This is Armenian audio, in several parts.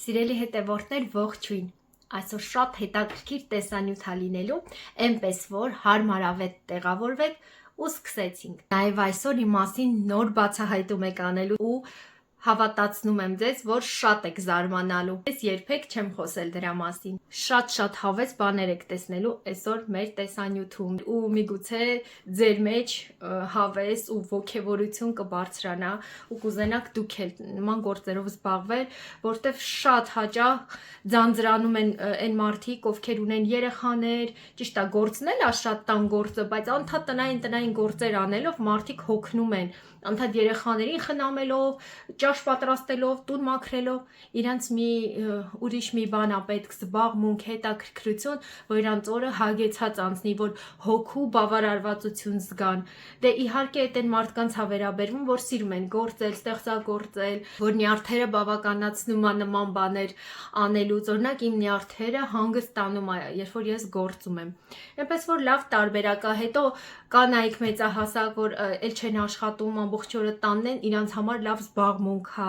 Սիրելի հետևորդներ, ողջույն։ Այսօր շատ հետաքրքիր տեսանյութ է լինելու, այնպես որ հարմարավետ տեղավորվեք ու սկսեցինք։ Նաև այսօր իմ մասին նոր բացահայտում եք անելու ու հավատացնում եմ ձեզ, որ շատ եք զարմանալու։ Ես երբեք չեմ խոսել դրա մասին։ Շատ հավես բաներ եք տեսնելու այսօր մեր տեսանյութում ու միգուցե ձեր մեջ հավես ու ոգևորություն կբարձրանա ու կուզենաք դուք էլ նման գործերով զբաղվել, որտեվ շատ հաճախ ձանձրանում են այն մարդիկ, ովքեր ունեն երեխաներ, ճիշտ է, գործն էլ է շատ տան գործը, բայց անդադ տնային գործեր անելով մարդիկ հոգնում են, անդադ երեխաներին խնամելով, ճաշ պատրաստելով, տուն մաքրելով, իրանց ուրիշ մի բան է պետք, զբաղմունք, հետաքրքրություն, որ իրանց օրը հագեցած անցնի, որ հոգու բավարարվածություն զգան։ Դե իհարկե այդ այն մարդկանց է վերաբերվում, որ սիրում են գործել, ստեղծագործել, որ նյարդերը բավականացնում է նման բաներ անելուց, օրինակ իմ նյարդերը հանգստանում է, երբ որ ես գործում եմ։ Այնպես որ լավ տարբերակ է, հետո կանայք մեծահասակ, որ էլ չեն աշխատում, ամբողջ օրը տանն են, իրանց համար լավ զբաղմունք է։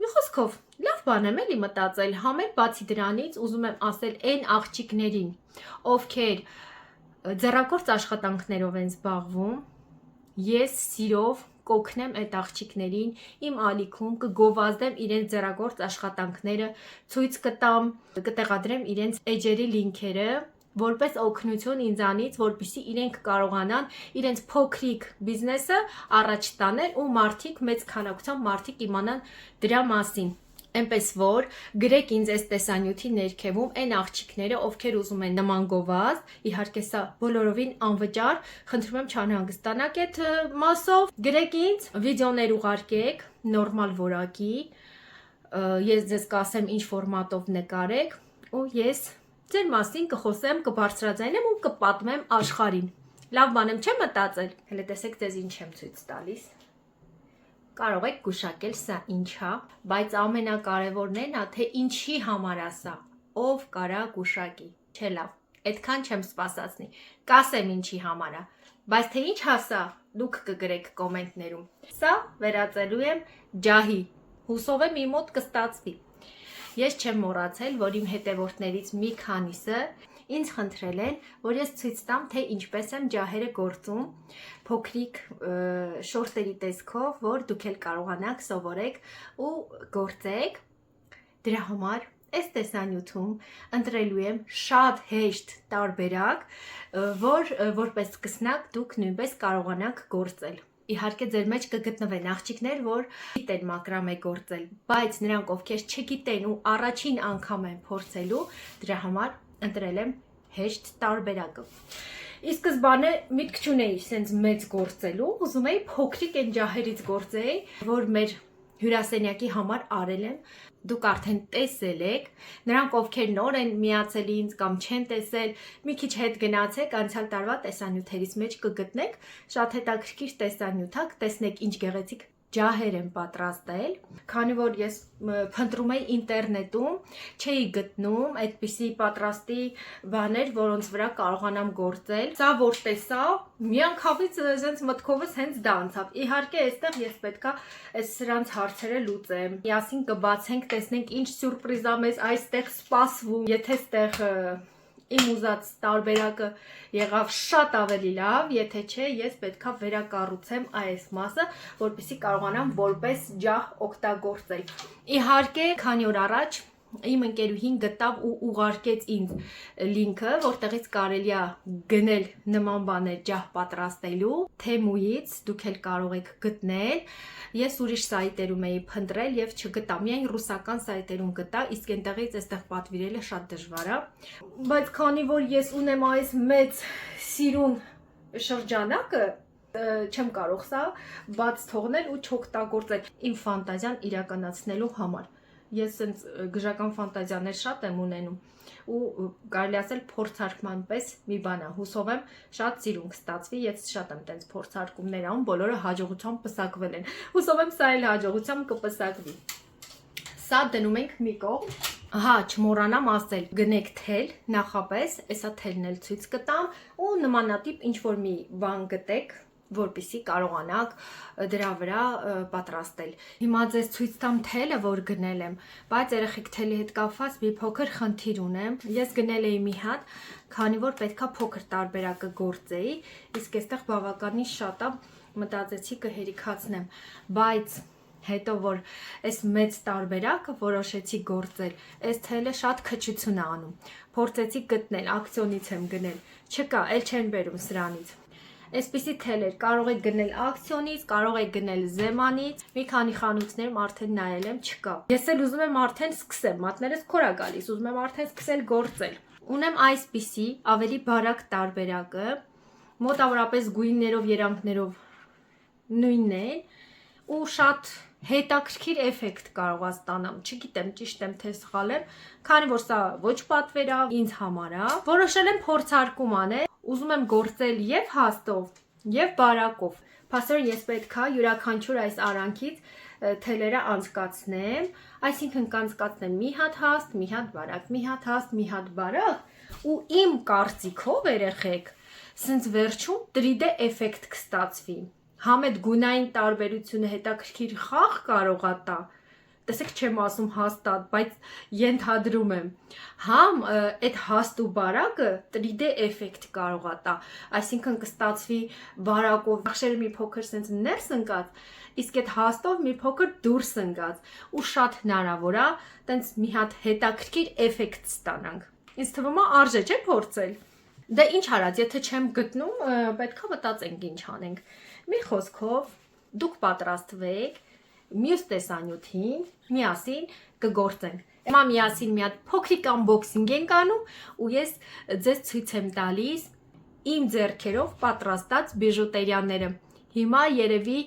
Մի խոսքով, լավ բան եմ էլի մտածել, համել բացի դրանից ուզում եմ ասել այն աղջիկներին, ովքեր ձեռագործ աշխատանքներով են զբաղվում, ես սիրով կօգնեմ այդ աղջիկներին, իմ ալիքում կգովազդեմ իրենց ձեռագործ աշխատանքները, ցույց կտամ, կտեղադրեմ իրենց էջերի լինքերը, որպես օգնություն ինձանից, որպեսզի իրենք կարողանան իրենց փոքրիկ բիզնեսը առաջ տանել ու մարդիկ, մեծ քանակությամբ մարդիկ իմանան դրա մասին։ Այնպես որ գրեք ինձ այս տեսանյութի ներքևում այն աղջիկները, ովքեր ուզում են նման գովազդ, իհարկե սա բոլորովին անվճար, խնդրում եմ չանհանգստանաք այդ մասով, գրեք ինձ, վիդեոներ ուղարկեք, նորմալ որակի, ես ձեզ կասեմ ինչ ֆորմատով նկարեք ու ես ձեր մասին կխոսեմ, կբարձրաձայնեմ ու կպատմեմ աշխարհին։ Լավ բան եմ չեմ մտածել։ Հələ տեսեք ձեզ ինչ եմ ցույց տալիս։ Կարող եք գուշակել սա ինչ է, բայց ամենակարևորն այն է, թե ինչի համար է սա, ով կարա գուշակի։ Չէ լավ, այդքան չեմ սպասացնի։ Կասեմ ինչի համար է, բայց թե ինչ է սա, դուք կգրեք կոմենտներում։ Սա վերածելու եմ ջահի։ Հուսով եմ իմ մոտ կստացվի։ Ես չեմ մոռացել, որ իմ հետևորդներից մի քանիսը ինձ խնդրել են, որ ես ցույց տամ, թե ինչպես եմ ջահերը գործում, փոքրիկ շորտերի տեսքով, որ դուք էլ կարողանաք սովորեք ու գործեք։ Դրա համար այս տեսանյութում ընտրելու եմ շատ հեշտ տարբերակ, որպես սկսնակ դուք նույնպես կարողանաք գործել։ Իհարկե ձեր մեջ կգտնվեն աղջիկներ, որ գիտեն մակրամե գործել, բայց նրանք ովքեր չգիտեն ու առաջին անգամ են փորձելու, դրա համար ընտրել եմ հեշտ տարբերակը։ Ի սկզբանե միտք չունեի սենց մեծ գործելու, ուզում էի փոքրիկ այն ջահերից գործեի, որ մեր հյուրասենյակի համար արել եմ, դուք արդեն տեսել եք, նրանք ովքեր նոր են միացել ինձ կամ չեն տեսել, մի քիչ հետ գնացեք, անցյալ տարվա տեսանյութերից մեջ կգտնեք, շատ հետաքրքիր տեսանյութ է, տեսնեք ինչ գեղեցիկ ջահեր եմ պատրաստել, քանի որ ես փնտրում էի ինտերնետում, չէի գտնում այդպիսի պատրաստի բաներ, որոնց վրա կարողանամ գործել։ Սա որ տեսա, միանգամից sense մտքովս հենց դա անցավ։ Իհարկե, այստեղ ես պետքա սրանց հարցերը լուծեմ։ Միասին կբացենք, տեսնենք ինչ սյուրպրիզ է մեզ այստեղ սպասվում։ Եթե այստեղ իմ ուզած տարբերակը եղավ շատ ավելի լավ, եթե չէ, ես պետքա վերակառուցեմ այս մասը, որպեսզի կարողանամ որպես ջահ օգտագործել։ Իհարկե, քանի օր առաջ իմ ընկերուհին գտավ ու ուղարկեց ինձ լինքը, որտեղից կարելի է գնել նման բաներ ջահ պատրաստելու, Թեմուից դուք էլ կարող եք գտնել։ Ես ուրիշ սայթերում էի փնտրել եւ չգտա, միայն ռուսական սայթերում գտա, իսկ այնտեղից այստեղ պատվիրելը շատ դժվար է։ Բայց քանի որ ես ունեմ այս մեծ սիրուն շրջանակը, չեմ կարող սա բաց թողնել ու չօգտագործել իմ ֆանտազիան իրականացնելու համար։ Ես sense գժական ֆանտազիաներ շատ եմ ունենում ու կարելի ասել փորձարկման պես մի բան է, հուսով եմ շատ սիրուն կստացվի, ես շատ եմ տենց փորձարկումներ անում, բոլորը հաջողությամբ պսակվել են, հուսով եմ սա էլ հաջողությամբ կպսակվի։ Սա դնում ենք մի կողմ, հա, չմոռանամ ասել, գնեք թել, նախապես, էսա թելն էլ ցույց կտամ ու նմանատիպ ինչ որ մի բան գտեք, որպեսզի կարողանաք դրա վրա պատրաստել։ Հիմա ձեզ ցույց տամ թելը, որ գնել եմ, բայց երեխեք թելի հետ կապված մի փոքր խնդիր ունեմ։ Ես գնել էի մի հատ, քանի որ պետքա փոքր տարբերակը գործեի, իսկ այստեղ բավականին շատ է, մտածեցի կհերիքացնեմ, բայց հետո որ այս մեծ տարբերակը որոշեցի գործել, այս թելը շատ քչություն է անում։ Փորձեցի գտնել, ակցիոնից եմ գնել, չկա, էլ չեն բերում սրանից։ Այսպիսի թելեր կարող եք գնել ակցիոնից, կարող եք գնել Զեմանից, մի քանի խանութներում արդեն նայել եմ, չկա։ Ես էլ ուզում եմ արդեն սկսեմ, մատներս քոր է գալիս, ուզում եմ արդեն սկսել գործել։ Ունեմ այսպիսի ավելի բարակ տարբերակը, մոտավորապես գույներով, երանգներով նույնն են, ու շատ հետաքրքիր էֆեկտ կարող է ստանամ, չգիտեմ ճիշտ եմ թե սխալ եմ, քանի որ սա ոչ պատվեր է, ինձ համար է, որոշել եմ փորձարկում անել, ուզում եմ գործել եւ հաստով, եւ բարակով։ Փաստորեն ես պետքա յուրաքանչյուր այս արանքից թելերը անցկացնեմ, այսինքն կանցկացնեմ մի հատ հաստ, մի հատ բարակ, մի հատ հաստ, մի հատ բարակ, ու իմ կարծիքով երեխեք, սենց վերջում 3D էֆեկտ կստացվի։ Համ այդ գունային տարբերությունը հետաքրքիր խաղ կարող է տա, տեսեք չեմ ասում հաստատ, բայց ենթադրում եմ, համ այդ հաստ ու բարակը 3D էֆեկտ կարող է տա, այսինքն կստացվի բարակով նախշերը մի փոքր սենց ներս ընկած, իսկ այդ հաստով մի փոքր դուրս ընկած, ու շատ հնարավոր է, տենց մի հատ հետաքրքիր էֆեկտ ստանանք։ Ինձ թվում է արժե չէ փորձել։ Դե ինչ արած, եթե չեմ գտնում, պետքա մտածենք ինչ անենք։ Մի խոսքով դուք պատրաստվեք մյուս տեսանյութին, միասին կգործենք։ Հիմա միասին մի հատ փոքրիկ անբոքսինգ ենք անում ու ես ձեզ ցույց եմ տալիս իմ ձեռքերով պատրաստած բիժուտերիաները։ Հիմա երևի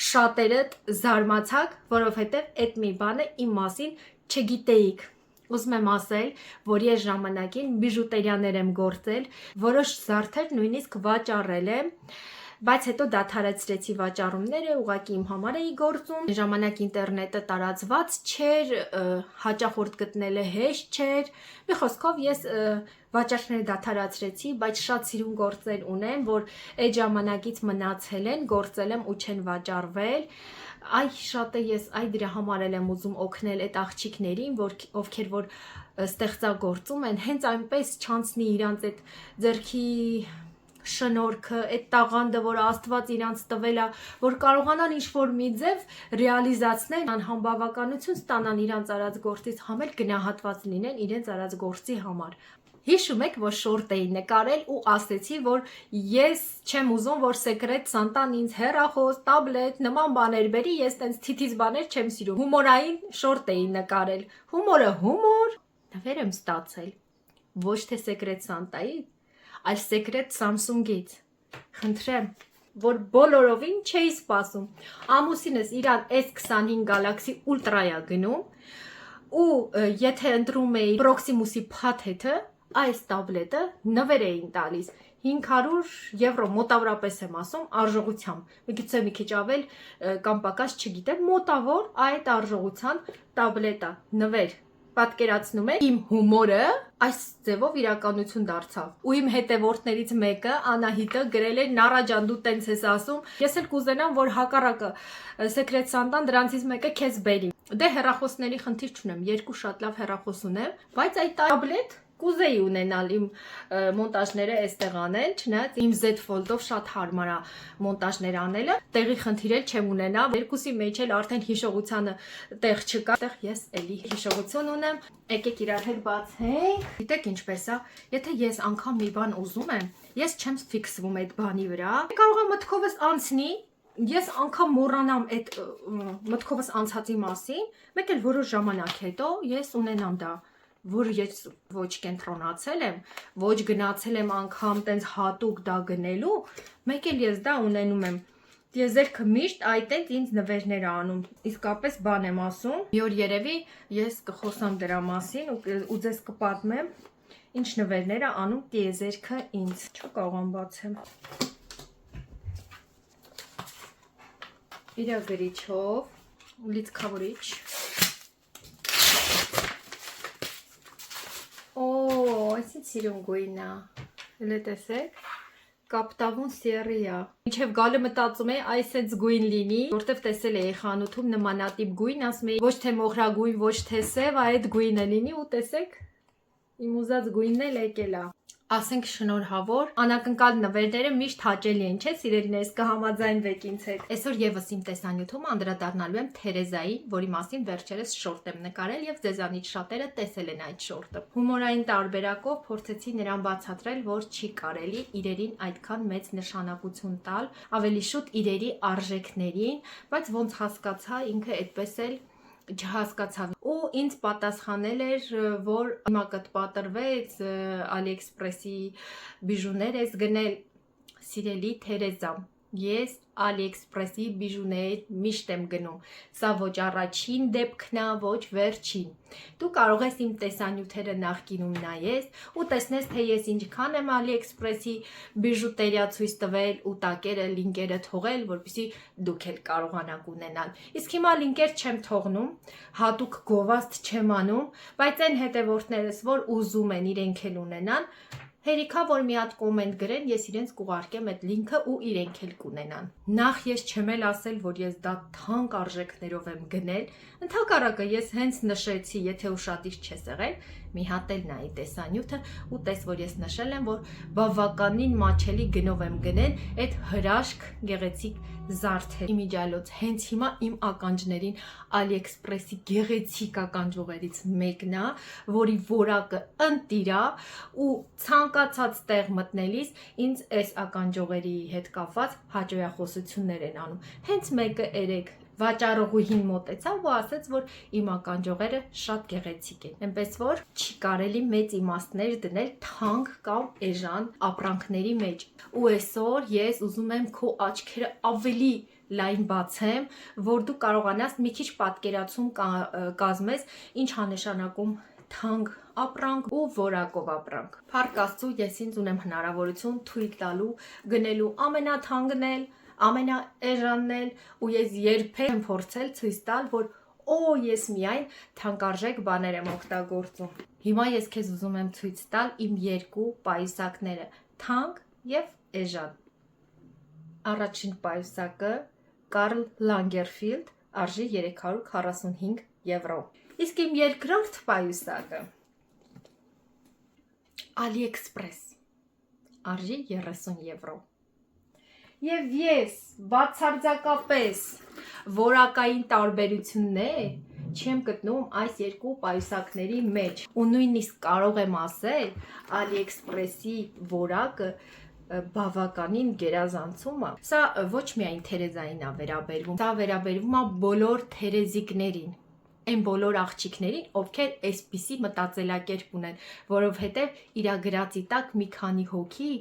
շատերդ զարմացաք, որովհետև այդ մի բանը իմ մասին չգիտեիք։ Ուզում եմ ասել, որ ես ժամանակին բիժուտերիաներ եմ գործել, որոշ զարդեր նույնիսկ վաճառել եմ, բայց հետո դադարեցրեցի վաճառումները, ուղղակի իմ համար էի գործում։ Ժամանակ ինտերնետը տարածված չէր, հաճախորդ գտնելը հեշտ չէր։ Մի խոսքով ես վաճառքները դադարեցրեցի, բայց շատ սիրուն գործեր ունեմ, որ այդ ժամանակից մնացել են, գործել եմ ու չեն վաճառվել։ Այ շատը ես դրա համար եմ ուզում օգնել այդ աղջիկներին, ովքեր որ ստեղծագործում են, հենց այնպես չանցնի իրանց այդ ձեռքի շնորհքը, այդ տաղանդը, որ Աստված իրանց տվել է, որ կարողանան ինչ-որ մի ձև ռեալիզացնել, անհամբավականություն ստանան իրանց արած գործից, համ էլ գնահատված լինեն իրենց արած գործի համար։ Հիշում եք, որ շորտ էի նկարել ու ասեցի, որ ես չեմ ուզում, որ Secret Santa-ն ինձ հեռախոս, տաբլետ, նման բաներ բերի, ես տենց թիթիզ բաներ չեմ սիրում։ Հումորային շորտ էի նկարել։ Հումորը հումոր, նվեր եմ ստացել։ Ոչ թե Secret Santa-ի, այլ Secret Samsung-ից։ Խնդրեմ, որ բոլորովին չէի սպասում։ Ամուսինս իրան S25 Galaxy Ultra-ա գնում ու եթե ընտրում էի Proximus-ի փաթեթը, այս տաբլետը նվեր էին տալիս 500 եվրո, մոտավորապես եմ ասում, արժողությամբ։ Միգուցե մի քիչ ավել կամ պակաս չգիտեմ, մոտավոր այդ արժողության տաբլետա, նվեր։ Պատկերացնում եք, իմ հումորը այս ձևով իրականություն դարձավ։ Ու իմ հետևորդներից մեկը, Անահիտը, գրել էր Նարա ջան, դու տենց ես ասում։ Ես էլ կուզենամ, որ հակառակը Secret Santa-ն դրանցից մեկը քեզ բերի։ Դե հեռախոսների խնդիր չունեմ, երկու շատ լավ հեռախոս ունեմ, բայց այդ տաբլետ կուզեի ունենալ իմ մոնտաժները այստեղ անել, չնայած իմ Z Fold-ով շատ հարմար է մոնտաժներ անելը, տեղի խնդիր էլ չեմ ունենա, երկուսի մեջ էլ արդեն հիշողությանը տեղ չկա, այդտեղ ես էլի հիշողություն ունեմ, եկեք իրար հետ բացենք։ Գիտեք ինչպես է, եթե ես անգամ մի բան ուզում եմ, ես չեմ ֆիքսվում այդ բանի վրա, կարող է մտքովս անցնի, ես անգամ մոռանամ այդ մտքովս անցածի մասին, մեկ էլ որոշ ժամանակ հետո ես ունենամ դա, որ ես ոչ կենտրոնացել եմ, ոչ գնացել եմ անգամ տենց հատուկ դա գնելու, մեկ էլ ես դա ունենում եմ։ Եզերքը միշտ այդտենց ինձ նվերներ անում, իսկապես բան եմ ասում, մի օր երևի ես կխոսամ դրա մասին ու ձեզ կպատմեմ, ինչ նվերներ է անում տիեզերքը ինձ, չկարողամ բացեմ։ Իրա գրիչով, լիցքավորիչ։ Այսինչ սիրուն գույն է, հլը տեսեք, Կապտավուն սերիա։ Ինչև գալը մտածում է այս էս գույն լինի, որտեվ տեսել էի խանութում նմանատիպ գույն, ասում էի ոչ թե մոխրագույն, ոչ թե սև, այդ գույնը լինի ու տեսեք իմ ուզած գույնն էլ եկել է։ Ասենք շնորհավոր, անակնկալ նվերները միշտ հաճելի են, չէ՞ սիրելիներս, կհամաձայնվեք ինձ հետ։ Այսօր եւս իմ տեսանյութում անդրադառնալու եմ Թերեզային, որի մասին վերջերս շորտ եմ նկարել եւ ձեզանից շատերը տեսել են այդ շորտը։ Հումորային տարբերակով փորձեցի նրան բացատրել, որ չի կարելի իրերին այդքան մեծ նշանակություն տալ, ավելի շուտ իրերի արժեքներին, բայց ոնց հասկացա, ինքը այդպես էլ չհասկացավ ու ինձ պատասխանել էր, որ հիմա կտպատրվեց AliExpress-ի բիժուներ ես գնել, սիրելի Թերեզա, ես AliExpress-ի բիժուներ միշտ եմ գնում, սա ոչ առաջին դեպքն է, ոչ վերջին։ Դու կարող ես իմ տեսանյութերը նախկինում նայես ու տեսնես, թե ես ինչքան եմ AliExpress-ի բիժուտերիա ցույց տվել ու տակերը, լինկերը թողել, որպեսզի դուք էլ կարողանաք ունենալ։ Իսկ հիմա լինկեր չեմ թողնում, հատուկ գովազդ չեմ անում, բայց այն հետևորդներս, որ ուզում են իրենք էլ ունենան, հերիքա որ մի հատ կոմենտ գրեն, ես իրենց կուղարկեմ այդ լինքը ու իրենք էլ կունենան։ Նախ ես չեմ էլ ասել, որ ես դա թանկ արժեքներով եմ գնել, ընդհակառակը ես հենց նշեցի, եթե ուշադիր չես եղել, մի հատ էլ նայի տեսանյութը ու տես, որ ես նշել եմ, որ բավականին մաչելի գնով եմ գնել այդ հրաշք գեղեցիկ զարդը։ Իմիջիալոց հենց հիմա իմ ականջներին AliExpress-ի գեղեցիկ ականջողերից մեկն է, որի որակը ընտիր է ու ցանկացած տեղ մտնելիս ինձ այս ականջողերի հետ կապված հաճոյախոսություններ են անում։ Հենց մեկը երեք վաճառողուհին մոտեցավ ու ասեց, որ իմ ականջողերը շատ գեղեցիկ են։ Այնպես որ չի կարելի մեծ իմաստներ դնել թանկ կամ էժան ապրանքների մեջ։ Ու այսօր ես ուզում եմ քո աչքերը ավելի լայն բացեմ, որ դու կարողանաս մի քիչ պատկերացում կազմես, ինչ է նշանակում թանկ ապրանք ու որակով ապրանք։ Փառք Աստծո, ես ինձ ունեմ հնարավորություն թույլ տալու գնելու ամենաթանկն էլ, ամենաէժանն էլ ու ես երբեք չեմ փորձել ցույց տալ, որ ես միայն թանկարժեք բաներ եմ օգտագործում։ Հիմա ես քեզ ուզում եմ ցույց տալ իմ երկու պայուսակները՝ թանկ եւ էժան։ Առաջին պայուսակը Karl Lagerfeld արժի 345 եվրո։ Իսկ իմ երկրորդ պայուսակը AliExpress արժի 30 եվրո։ Եվ ես բացարձակապես որակային տարբերություններ չեմ գտնում այս երկու պայուսակների մեջ ու նույնիսկ կարող եմ ասել AliExpress-ի որակը բավականին գերազանցում է։ Սա ոչ միայն Թերեզային է վերաբերվում, սա վերաբերվում է բոլոր թերեզիկներին, այն բոլոր աղջիկներին, ովքեր այսպիսի մտածելակերպ ունեն, որովհետև իրա գրածի տակ մի քանի հոգի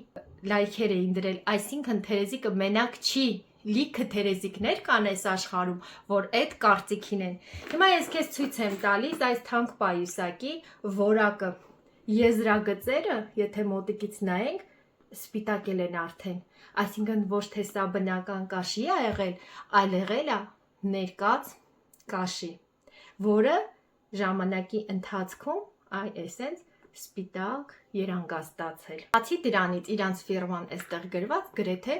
լայքեր էին դրել, այսինքն թերեզիկը մենակ չի, լիքը թերեզիկներ կան այս աշխարհում, որ այդ կարծիքին են։ Հիմա ես քեզ ցույց եմ տալիս այս թանկ պայուսակի որակը։ Եզրագծերը, եթե մոտիկից նայենք, սպիտակել են արդեն, այսինքն ոչ թե սա բնական կաշի է եղել, այլ եղել է ներկած կաշի, որը ժամանակի ընթացքում այսենց սպիտակ երանգաստացել։ Բացի դրանից իրանց ֆիրման այստեղ գրված գրեթե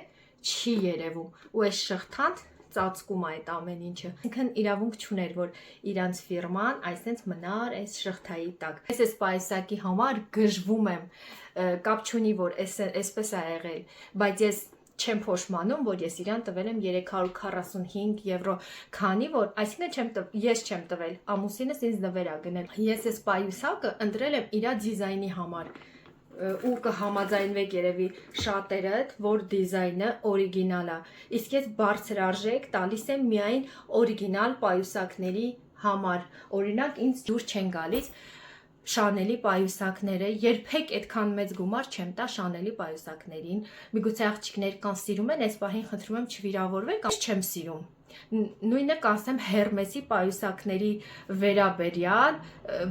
չի երևում ու այս շղթան ծածկում է այդ ամեն ինչը։ Ինքն իրավունք չուներ, որ իրանց ֆիրման այսենց մնար այս շղթայի տակ։ Ես այս պայուսակի համար գժվում եմ, կապ չունի, որ այսպես է եղել, բայց ես չեմ փոշմանում, որ ես իրան տվել եմ 345 եվրո, քանի որ, այսինքն ես չեմ տվել, ամուսինս ինձ նվեր է գնել։ Ես այս պայուսակը ընտրել եմ իրա դիզայնի համար ու կհամաձայնվեք երևի շատերդ, որ դիզայնը օրիգինալ է։ Իսկ ես բարձր արժեք տալիս եմ միայն օրիգինալ պայուսակների համար։ Օրինակ ինձ դուր չեն գալիս Շանելի պայուսակները, երբեք այդքան մեծ գումար չեմ տա Շանելի պայուսակներին։ Միգուցե աղջիկներ կան սիրում են, այս պահին խնդրում եմ չվիրավորվեք, չեմ սիրում։ Նույնը կասեմ Հերմեսի պայուսակների վերաբերյալ,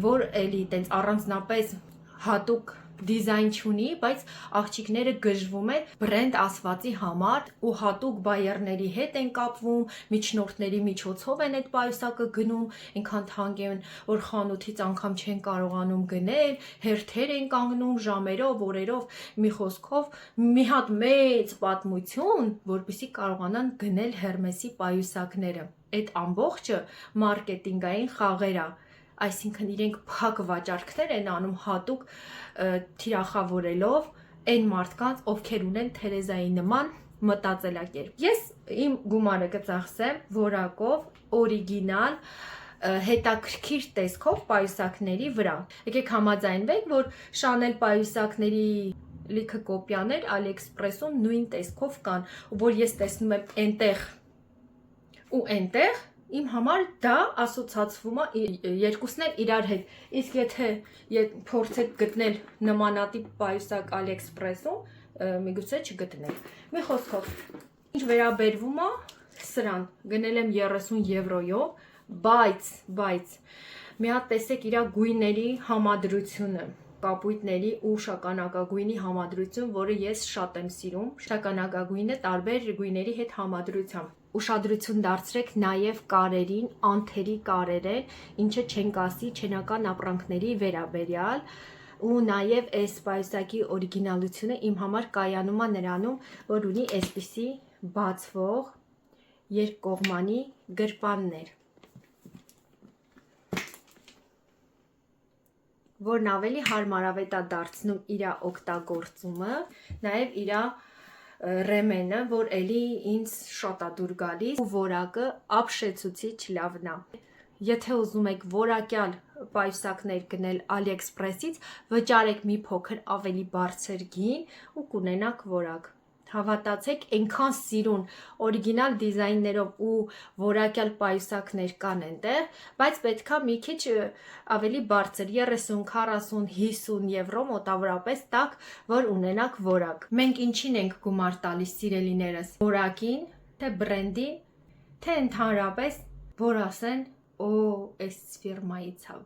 որ էլի տենց առանձնապես հատուկ դիզայն չունի, բայց աղջիկները գժվում են բրենդ ասվածի համար ու հատուկ բայերների հետ են կապվում, միջնորդների միջոցով են այդ պայուսակը գնում, այնքան թանկ են, որ խանութից անգամ չեն կարողանում գնել, հերթեր են կանգնում ժամերով, օրերով, մի խոսքով, մի հատ մեծ պատմություն, որպեսզի կարողանան գնել Հերմեսի պայուսակները։ Այդ ամբողջը մարքեթինգային խաղեր է, այսինքն իրենք փակ վաճառքներ են անում հատուկ թիրախավորելով այն մարդկանց, ովքեր ունեն Թերեզայի նման մտածելակերպ։ Ես իմ գումարը կծախսեմ որակով, օրիգինալ, հետաքրքիր տեսքով պայուսակների վրա։ Եկեք համաձայնվենք, որ Chanel պայուսակների լիքը կոպիաներ AliExpress-ում նույն տեսքով կան, ու որ ես տեսնում եմ այնտեղ ու այնտեղ, իմ համար դա ասոցացվում է երկուսն էլ իրար հետ։ Իսկ եթե փորձեք գտնել նմանատիպ պայուսակ AliExpress-ում, միգուցե չգտնեք։ Մի խոսքով, ինչ վերաբերվում է սրան, գնել եմ 30 եվրոյով, բայց մի հատ տեսեք իր գույների համադրությունը, կապույտների ու շագանակագույնի համադրություն, որը ես շատ եմ սիրում, շագանակագույնը տարբեր գույների հետ համադրությամբ։ Ուշադրություն դարձրեք նաև կարերին, անթերի կարեր են, ինչը չենք ասի չենական ապրանքների վերաբերյալ, ու նաև այս պայուսակի օրիգինալությունը իմ համար կայանում է նրանում, որ ունի այսպիսի բացվող երկկողմանի գրպաններ, որն ավելի հարմարավետ է դարձնում իր օգտագործումը, նաև իր ռեմենը, որ էլի ինձ շատ է դուր գալիս, ու որակը ապշեցուցիչ լավն է։ Եթե ուզում եք որակյալ պայուսակներ գնել AliExpress-ից, վճարեք մի փոքր ավելի բարձր գին ու կունենաք որակ։ Հավատացեք, այնքան սիրուն, օրիգինալ դիզայներով ու որակյալ պայուսակներ կան այնտեղ, բայց պետքա մի քիչ ավելի բարձր 30, 40, 50 եվրո մոտավորապես տակ, որ ունենաք որակ։ Մենք ինչին ենք գումար տալիս, սիրելիներս, որակին, թե բրենդին, թե ընդհանրապես, որ ասեն, այս ֆիրմայից է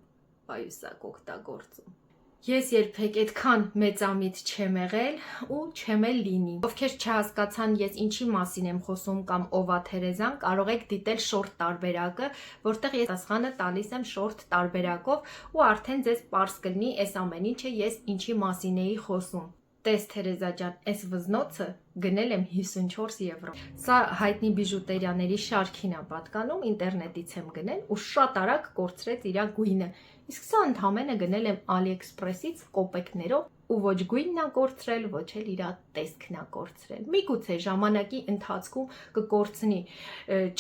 պայուսակ օգտագործում։ Ես երբեք այդքան մեծամիտ չեմ եղել ու չեմ էլ լինի։ Ովքեր չհասկացան ես ինչի մասին եմ խոսում կամ ով է Թերեզան, կարող եք դիտել շորտ տարբերակը, որտեղ ես պատասխանը տալիս եմ շորտ տարբերակով ու արդեն ձեզ պարզ կլինի այս ամեն ինչը ես ինչի մասին էի խոսում։ Տես Թերեզա ջան, այս վզնոցը գնել եմ 54 եվրո։ Սա հայտնի բիժուտերիաների շարքին է պատկանում, ինտերնետից եմ գնել ու շատ արագ կորցրեց իր գույնը։ Իսկ սա ընդհանրապես գնել եմ AliExpress-ից կոպեկներով ու ոչ գույնն է կորցրել, ոչ էլ իր տեսքն է կորցրել։ Միգուցե ժամանակի ընթացքում կկորցնի,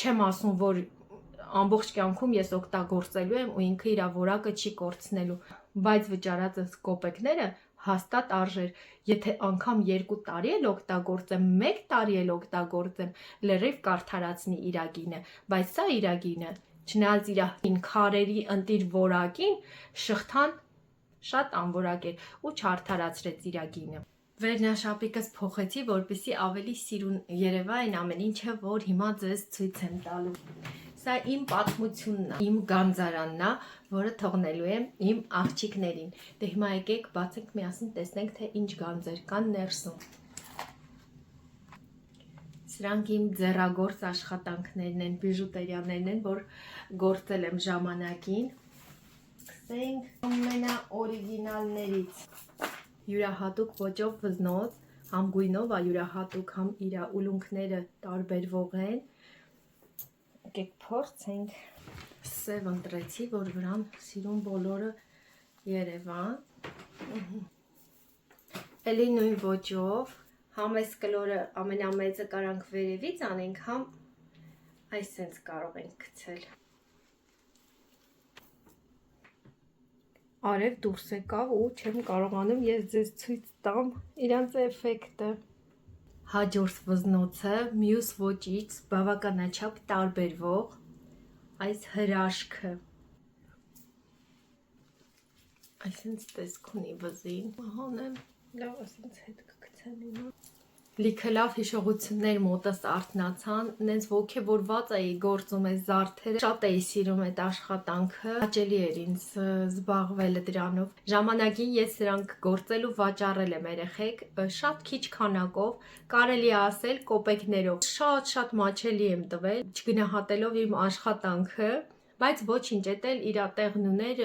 չեմ ասում, որ ամբողջ կյանքում ես օգտագործելու եմ ու ինքը իր որակը չի կորցնելու, բայց վճարած կոպեկները հաստատ արժեր, եթե անգամ 2 տարի էլ օգտագործեմ, 1 տարի էլ օգտագործեմ, լրիվ կարդարացնի իր գինը, բայց սա իր գինը, չնայած իր քարերի ընտիր որակին, շղթան շատ անորակ էր ու չարդարացրեց իր գինը։ Վերնաշապիկս փոխեցի, որպեսզի ավելի սիրուն երևա այն ամեն ինչը, որ հիմա ձեզ ցույց եմ տալու։ Սա իմ պատմությունն է, իմ գանձարանն է, որը թողնելու եմ իմ աղջիկներին։ Դե հիմա եկեք բացենք միասին, տեսնենք, թե ինչ գանձեր կան ներսում։ Սրանք իմ ձեռագործ աշխատանքներն են, բիժուտերիաներն են, որ գործել եմ ժամանակին։ Սկսենք ամենաօրիգինալներից։ Յուրահատուկ ոճով վզնոց, համ գույնով է յուրահատուկ, համ իր ուլունքները տարբերվող են։ Եկեք փորձենք։ Սև ընտրեցի, որ վրան սիրուն բոլորը երևան։ Էլի նույն ոճով, համ այս կլորը ամենամեծը կարանք վերևից անենք, համ այսենց կարող ենք գցել։ Արև դուրս եկավ ու չեմ կարողանում ես ձեզ ցույց տամ իրանց էֆեկտը։ Հաջորդ վզնոցը մյուս ոճից բավականաչափ տարբերվող այս հրաշքը։ Այսինքն տեսք ունի վզին, հանեմ, լավ ասենց հետ կգցեմ հիմա։ Լիքը լավ հիշողություններ մոտս արթնացան, նենց ոգևորված էի գործում այս զարդերը, շատ էի սիրում այդ աշխատանքը, հաճելի էր ինձ զբաղվելը դրանով։ Ժամանակին ես սրանք գործել ու վաճառել եմ երեխեք, շատ քիչ քանակով, կարելի է ասել կոպեկներով, շատ մաչելի եմ տվել, չգնահատելով իմ աշխատանքը, բայց ոչինչ, էդ էլ իր տեղն ուներ,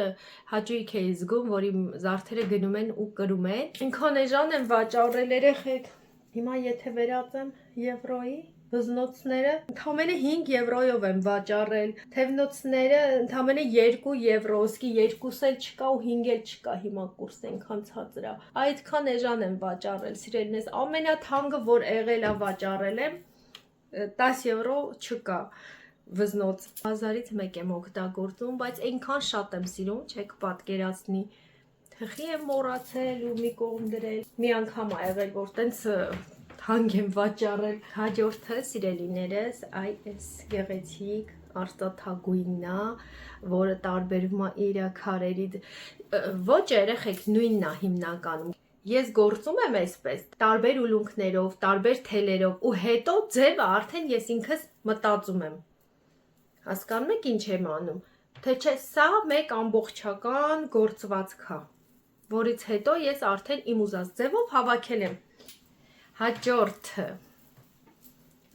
հաճույք էի զգում, որ իմ զարդերը գնում են ու կրում են։ Ինքան էժան եմ վաճառել երեխեք։ Հիմա եթե վերածեմ եվրոյի, վզնոցները ընդամենը 5 եվրոյով եմ վաճառել, թևնոցները ընդամենը 2 եվրո, ոսկի 2 էլ չկա ու 5 էլ չկա, հիմա կուրսը այնքան ցածր է։ Այդքան էժան եմ վաճառել, սիրելիներս, ամենաթանկը որ եղել է վաճառել եմ 10 եվրո չկա վզնոց, 1000-ից մեկ եմ օգտագործում, բայց այնքան շատ եմ սիրում, չեք պատկերացնի։ Թխի եմ մոռացել ու մի կողմ դրել։ Մի անգամ ա եղել, որ տենց թանկ եմ վաճառել։ Հաջորդը, սիրելիներս, այս գեղեցիկ արծաթագույնն է, որը տարբերվում է իր քարերի։ Ոչ երեխեք, նույնն է հիմնականում։ Ես գործում եմ այսպես, տարբեր ուլունքներով, տարբեր թելերով ու հետո ձևը արդեն ես ինքս մտածում եմ։ Հասկանում եք ինչ եմ անում, թե չէ սա մեկ ամբողջական գործվածք է, որից հետո ես արդեն իմ ուզած ձևով հավաքել եմ։ Հաջորդը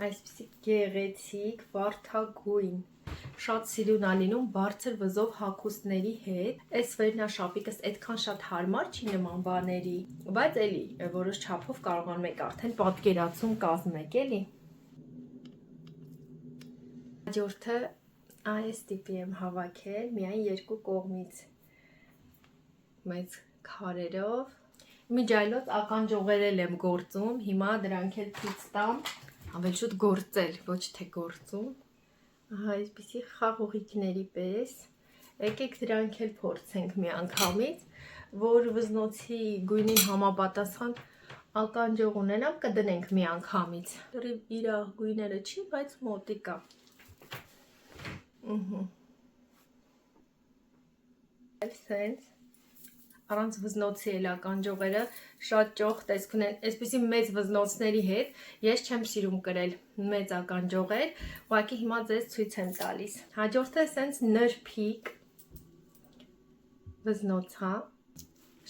այսպիսի գեղեցիկ վարդագույն, շատ սիրուն ա լինում բարձր վզով հագուստների հետ։ Այս վերնաշապիկս այդքան շատ հարմար չի նման բաների, բայց էլի որոշ չափով կարողանում եք արդեն պատկերացում կազմեք, էլի։ Հաջորդը այս տիպի եմ հավաքել, միայն երկու կողմից մեծ քարերով։ Միջայլոց ականջողերել եմ գործում, հիմա դրանք էլ ցույց տամ, ավելի շուտ գործել, ոչ թե գործում։ Ահա այսպիսի խաղողիկների պես։ Եկեք դրանք էլ փորձենք մի անգամից, որ վզնոցի գույնին համապատասխան ականջող ունենամ, կդնենք մի անգամից։ Դեռ իր գույները չի, բայց մոտիկա։ Սենց առանց վզնոցի էլ ականջողերը շատ ճոխ տեսք ունեն, այսպիսի մեծ վզնոցների հետ ես չեմ սիրում կրել մեծ ականջողեր, ուղղակի հիմա ձեզ ցույց եմ տալիս։ Հաջորդը սենց նրբիկ վզնոց հա,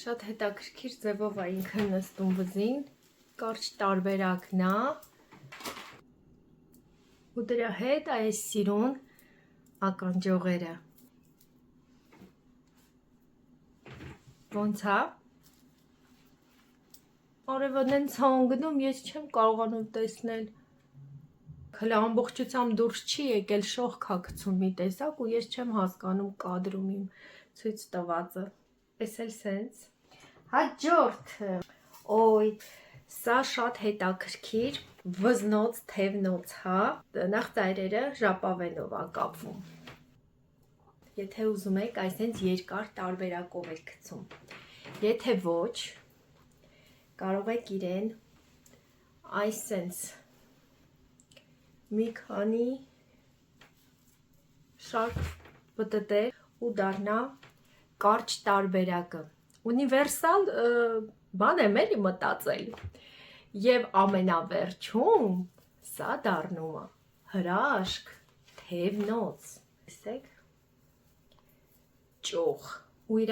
շատ հետաքրքիր ձևով է ինքը նստում վզին, կարճ տարբերակն է ու դրա հետ այս սիրուն ականջողերը։ Ոնց է։ Արևը նենց հանգնում, ես չեմ կարողանում տեսնել։ Հələ ամբողջությամբ դուրս չի եկել, շողք ա գցում մի տեսակ ու ես չեմ հասկանում կադրում իմ ցույց տվածը։ Էս էլ սենց։ Հաջորդը։ Օй, սա շատ հետաքրքիր վզնոց թևնոց հա, նախ ծայրերը ժապավենով ա կապվում։ Եթե ուզում եք, այսենց երկար տարբերակով եք գցում։ Եթե ոչ, կարող եք իրեն այսենց մի քանի շարք պտտել ու դառնա կարճ տարբերակը։ Ունիվերսալ բան եմ էլի մտածել։ Եվ ամենավերջում սա դառնում է հրաշք, թևնոց, տեսեք, ճոխ ու իր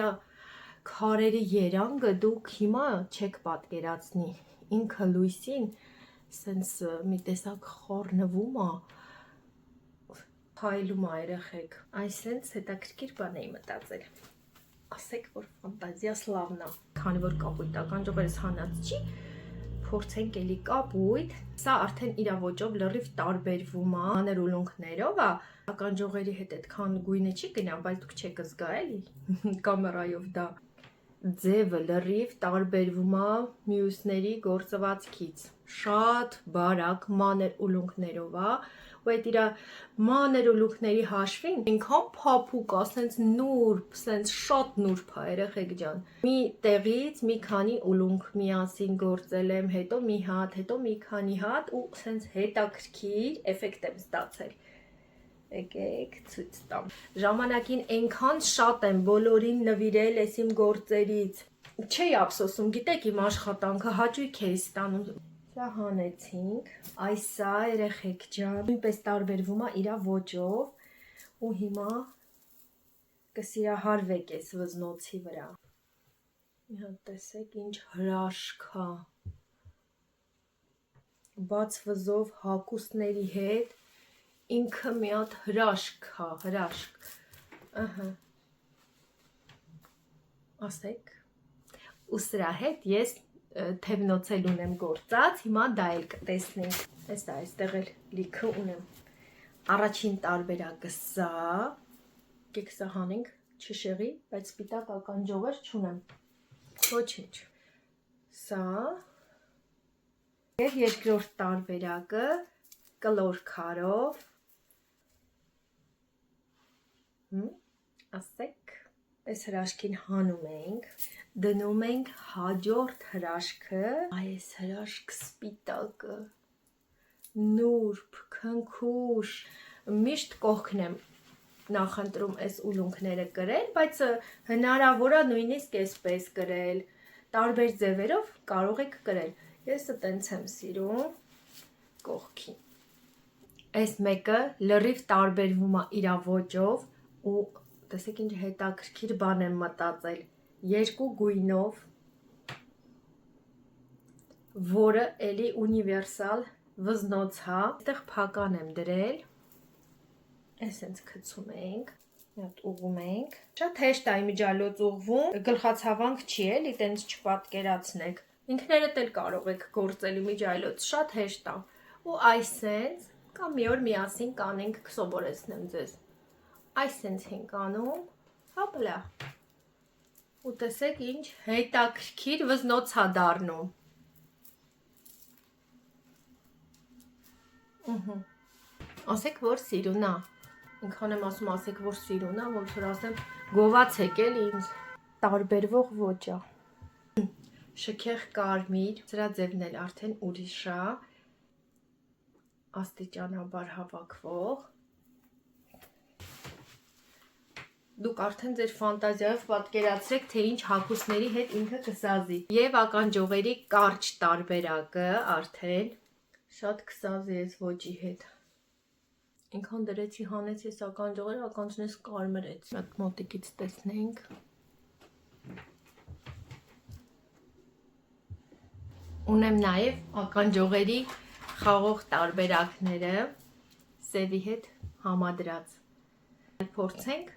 քարերի երանգը դուք հիմա չեք պատկերացնի, ինքը լույսին սենց մի տեսակ խառնվում է, փայլում է երեխեք, այսենց հետաքրքիր բան էի մտածել, ասեք որ ֆանտազիաս լավն է, քանի որ կապույտ ականջողերս հանած չի, փորձենք էլի կապույտ, սա արդեն իր ոճով լրիվ տարբերվում է, մանր ուլունքներով է, ականջողերի հետ այդքան գույնը չի գնա, բայց դուք չեք զգա էլի կամերայով դա ձևը լրիվ տարբերվում է մյուսների գործվածքից, շատ բարակ մանր ուլունքներով է, ու այդ իր մանր ուլունքների հաշվին ինքան փափուկ է, սենց նուրբ, սենց շատ նուրբ է երեխեք ջան։ Մի տեղից մի քանի ուլունք միասին գործել եմ, հետո մի հատ, հետո մի քանի հատ ու սենց հետաքրքիր էֆեկտ եմ ստացել։ Եկեք ցույց տամ։ Ժամանակին այնքան շատ եմ բոլորին նվիրել ես իմ գործերից։ Չէի ափսոսում, գիտեք իմ աշխատանքը հաճույք էի ստանում։ Սա հանեցինք, այսա երեխեք ջան, նույնպես տարբերվում է իր ոճով ու հիմա կսիրահարվեք այս վզնոցի վրա։ Մի հատ տեսեք ինչ հրաշք է։ Բաց վզով հագուստների հետ ինքը մի հատ հրաշք է, հրաշք։ Ահա։ Ասեք։ Ու սրա հետ ես թևնոցել ունեմ գործած, հիմա դա էլ կտեսնենք։ Էստա այստեղ էլ լիքը ունեմ։ Առաջին տարբերակը սա, եկեք սա հանենք, չշեղի, բայց սպիտակ ականջողեր չունեմ։ Ոչինչ։ Սա եւ երկրորդ տարբերակը կլոր քարով։ Ասեք, այս հրաշքին հանում ենք, դնում ենք հաջորդ հրաշքը, այս հրաշք սպիտակը, նուրբ, քնքուշ, միշտ կողքն եմ նախընտրում այս ուլունքները կրել, բայց հնարավոր է նույնիսկ այսպես կրել, տարբեր ձևերով կարող եք կրել, ես տենց եմ սիրում կողքին, այս մեկը լրիվ տարբերվում է իր ոճով ու տեսեք ինչ հետաքրքիր բան եմ մտածել, երկու գույնով, որը էլի ունիվերսալ վզնոց հա, այստեղ փական եմ դրել, այսենց գցում ենք, միատ ուղում ենք, շատ հեշտ է իմիջիալոց ուղվում, գլխացավանք չի էլի, տենց չպատկերացնեք, ինքներդ էլ կարող եք գործել իմիջիալոց, շատ հեշտ է, ու այսենց, կամ մի օր միասին կանենք, կսովորեցնեմ ձեզ, այսենց ենք անում, հապլա, ու տեսեք ինչ հետաքրքիր վզնոց հա դառնում, ասեք, որ սիրուն է, ինքան եմ ասում ասեք, որ սիրուն է, ոնց որ ասեմ, գովացեք էլ ինձ, տարբերվող ոճ է, շքեղ կարմիր, սրա ձևն էլ արդեն ուրիշ է, աստիճանաբար հավաքվող, դուք արդեն ձեր ֆանտազիայով պատկերացրեք, թե ինչ հագուստների հետ ինքը կսազի, և ականջողերի կարճ տարբերակը արդեն, շատ կսազի այս ոճի հետ, ինքան դրեցի հանեցի ես ականջողերը, ականջնես կարմրեց, մեկ մոտիկից տեսնենք, ունեմ նաև ականջողերի խաղող տարբերակները, սևի հետ համադրած, փորձենք,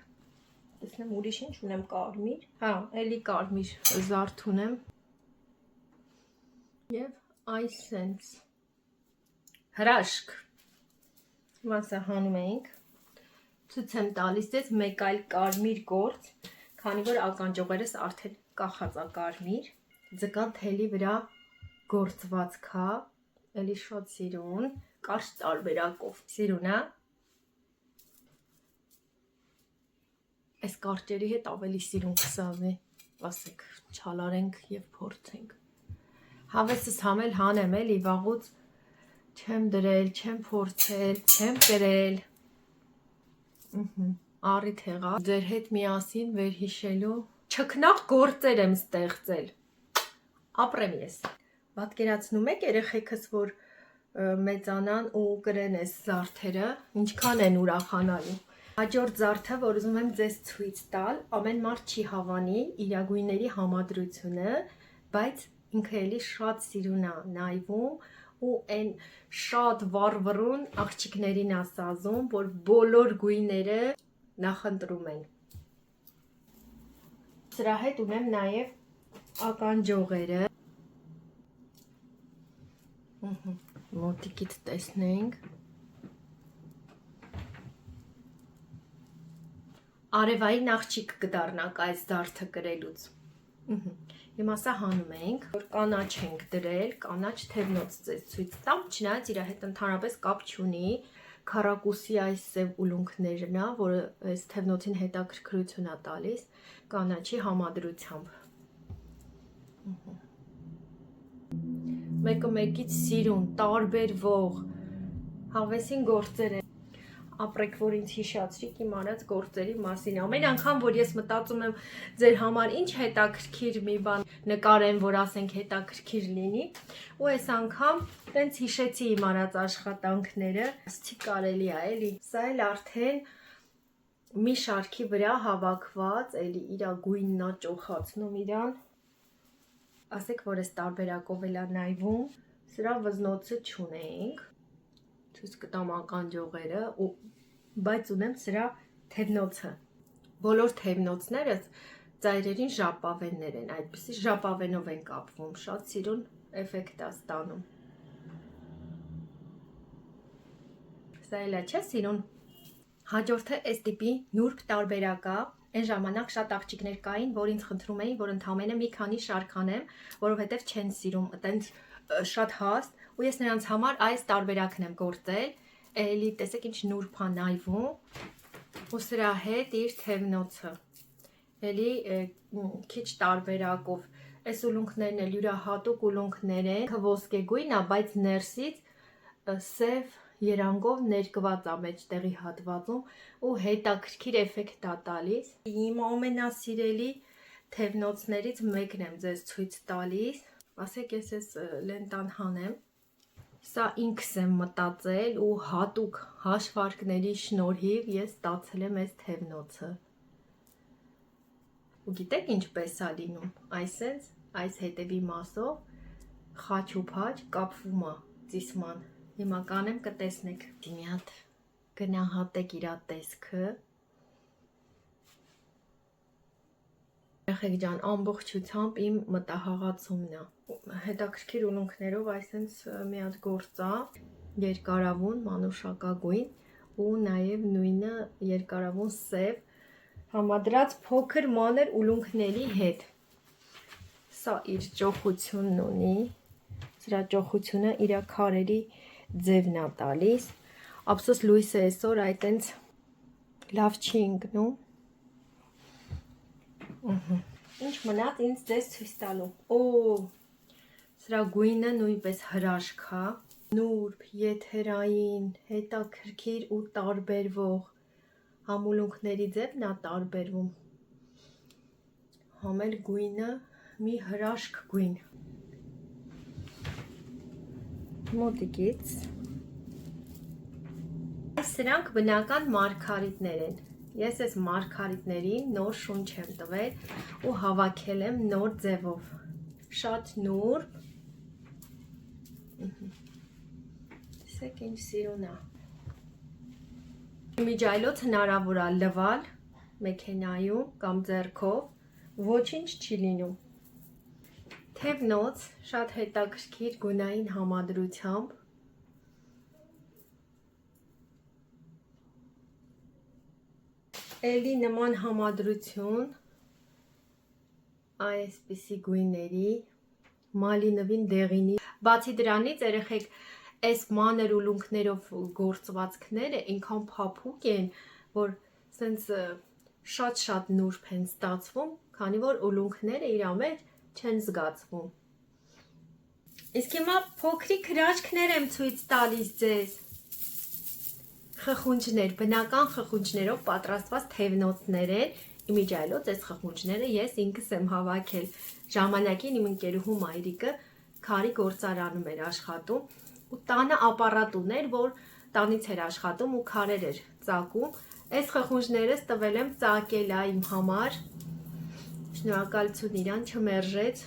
տեսնեմ ուրիշ ինչ ունեմ կարմիր, հա, էլի կարմիր զարդ ունեմ, և այսենց, հրաշք, հիմա սա հանում ենք, ցույց եմ տալիս ձեզ մեկ այլ կարմիր գործ, քանի որ ականջողերս արդեն կախած է կարմիր, ձկան թելի վրա գործվածք է, էլի շատ սիրուն, կարճ տարբերակով, սիրուն է, այս կարճերի հետ ավելի սիրուն կսազի, ասեք, չալարենք և փորձենք, հավեսս համել հանեմ էլի, վաղուց չեմ դրել, չեմ փորձել, չեմ կրել, առիթ եղավ, ձեր հետ միասին վերհիշելու, չքնաղ գործեր եմ ստեղծել, ապրեմ ես, պատկերացնում եք երեխեքս, որ մեծանան ու կրեն այս զարդերը, ինչքան են ուրախանալու, հաջորդ զարդը, որ ուզում եմ ձեզ ցույց տալ, ամեն մարդ չի հավանի իր գույների համադրությունը, բայց ինքը էլի շատ սիրուն է նայվում ու այն շատ վառվռուն աղջիկներին է սազում, որ բոլոր գույները նախընտրում են։ Սրա հետ ունեմ նաև ականջողերը, մոտիկից տեսնենք, արևային աղջիկ կդառնաք այս զարդը կրելուց, հիմա սա հանում ենք, որ կանաչ ենք դրել, կանաչ թևնոց ձեզ ցույց տամ, չնայած իր հետ ընդհանրապես կապ չունի, քառակուսի այս սև ուլունքներն է, որը այս թևնոցին հետաքրքրություն է տալիս, կանաչի համադրությամբ, մեկը մեկից սիրուն, տարբերվող, հավեսին գործեր են, ապրեք, որ ինձ հիշացրիք իմ արած գործերի մասին։ Ամեն անգամ, որ ես մտածում եմ ձեր համար ինչ հետաքրքիր մի բան նկարեմ, որ ասենք հետաքրքիր լինի, ու այս անգամ տենց հիշեցի իմ արած աշխատանքները, ասեցի կարելի է էլի։ Սա էլ արդեն մի շարքի վրա հավաքված, էլի իրա գույնն է ճոխացնում իրան։ Ասեք, որ այս տարբերակով էլ է նայվում, սրա վզնոցը չունենք, ցույց կտամ ականջողերը, բայց ունեմ սրա թևնոցը։ Բոլոր թևնոցներս ծայրերին ժապավեններ են, այդպիսի ժապավենով են կապվում, շատ սիրուն էֆեկտ է ստանում։ Սա էլ է, չէ՞ սիրուն։ Հաջորդը այս տիպի նուրբ տարբերակա, այն ժամանակ շատ աղջիկներ կային, որ ինձ խնդրում էին, որ ընդամենը մի քանի շարք անեմ, որովհետև չեն սիրում այտենց շատ հաստ, ու ես նրանց համար այս տարբերակն եմ գործել, էլի տեսեք ինչ նուրբ է նայվում, ու սրա հետ իր թևնոցը, էլի քիչ տարբերակով, այս ուլունքներն էլ յուրահատուկ ուլունքներ են, ոսկեգույն է, բայց ներսից սև երանգով ներկված է մեջտեղի հատվածում ու հետաքրքիր էֆեկտ է տալիս։ Իմ ամենասիրելի թևնոցներից մեկն եմ ձեզ ցույց տալիս։ Ասեք ես այս լենտան հանեմ։ Սա ինքս եմ մտածել ու հատուկ հաշվարկների շնորհիվ ես ստացել եմ այս թևնոցը։ Ու գիտեք ինչպես է լինում, այսենց այս հետևի մասով խաչ ու փաչ կապվում է ծիսման։ Հիմա կանեմ կտեսնեք։ Մի հատ գնահատեք իրա տեսքը։ Երեխեք ջան, ամբողջությամբ իմ մտահաղացումն է։ Հետաքրքիր ուլունքներով այսենց մի հատ գործ է, երկարավուն, մանուշակագույն ու նաև նույնը երկարավուն սև, համադրած փոքր մանր ուլունքների հետ։ Սա իր ճոխությունն ունի, սրա ճոխությունը իր քարերի ձևն է տալիս, ափսոս լույսը այսօր այտենց լավ չի ընկնում։ Ինչ մնաց ինձ ձեզ ցույց տալու։ Օ, սրա գույնը նույնպես հրաշք է, նուրբ, եթերային, հետաքրքիր ու տարբերվող, համ ուլունքների ձևն է տարբերվում, համ էլ գույնը մի հրաշք գույն։ Մոտիկից։ Սրանք բնական մարգարիտներ են։ Ես այս մարգարիտներին նոր շունչ եմ տվել ու հավաքել եմ նոր ձևով։ Շատ նուրբ։ Տեսեք ինչ սիրուն է։ Իմիջայլոց հնարավոր է լվալ մեքենայում կամ ձեռքով, ոչինչ չի լինում։ Թևնոց շատ հետաքրքիր գունային համադրությամբ։ Էլի նման համադրություն այսպիսի գույների, մալինովին դեղինի։ Բացի դրանից երեխեք այս մանր ուլունքներով գործվածքները այնքան փափուկ են, որ սենց շատ նուրբ են ստացվում, քանի որ ուլունքները իր մեջ չեն զգացվում։ Իսկ հիմա փոքրիկ հրաշքներ եմ ցույց տալիս ձեզ։ Խխունջներ, բնական խխունջներով պատրաստված թևնոցներ են, իմիջայլոց այս խխունջները ես ինքս եմ հավաքել։ Ժամանակին իմ ընկերուհու մայրիկը քարի գործարանում էր աշխատում ու տանը ապարատ ուներ, որ տանից էր աշխատում ու քարեր էր ծակում։ Այս խխունջներս տվել եմ ծակել իմ համար։ Շնորհակալություն իրան, չմերժեց։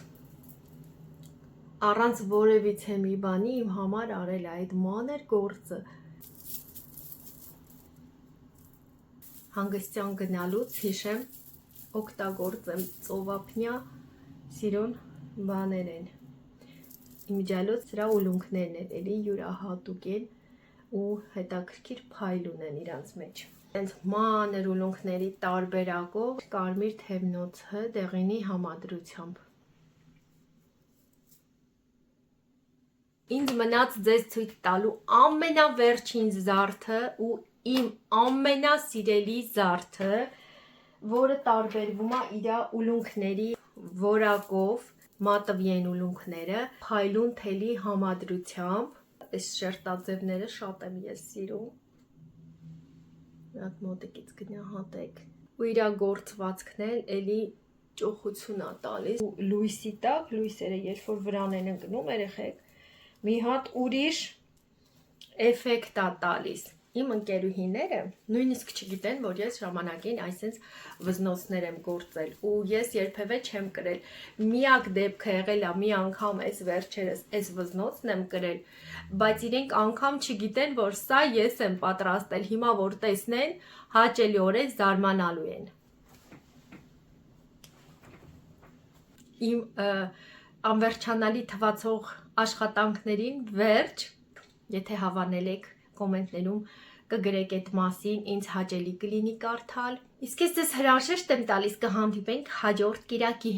Առանց որևիցե մի բանի իմ համար արել է այդ մանր գործը։ Հանգստյան գնալուց հիշեմ օգտագործեմ ծովափնյա սիրուն բաներ են։ Իմիջայլոց սրա ուլունքներն են, էլի յուրահատուկ են ու հետաքրքիր փայլ ունեն իրանց մեջ։ Հենց մանր ուլունքների տարբերակով կարմիր թևնոցը դեղինի համադրությամբ։ Ինձ մնաց ձեզ ցույց տալու ամենավերջին զարդը ու իմ ամենասիրելի զարդը, որը տարբերվում է իր ուլունքների որակով, մատվի են ուլունքները, փայլուն թելի համադրությամբ։ Այս շերտաձևները շատ եմ ես սիրում։ մի հատ մոտիկից գնահատեք։ Ու իր գործվածքն էլ էլի ճոխություն է տալիս։ Լույսի տակ, լույսերը երբ որ վրան են ընկնում երեխեք, մի հատ ուրիշ էֆեկտ է տալիս։ Իմ ընկերուհիները նույնիսկ չգիտեն, որ ես ժամանակին այսպես վզնոցներ եմ գործել ու ես երբևէ չեմ կրել։ Միակ դեպքը եղել է մի անգամ այս վերջերս այս վզնոցն եմ կրել, բայց իրենք անգամ չգիտեն, որ սա ես եմ պատրաստել։ Հիմա որ տեսնեն, հաճելիորեն զարմանալու են։ Իմ անվերջանալի թվացող աշխատանքներին վերջ, եթե հավանել եք կոմենտներում կգրեք այդ մասին, ինձ հաճելի կլինի կարդալ։ Իսկ ես ձեզ հրաժեշտ եմ տալիս, կհանդիպենք հաջորդ կիրակի։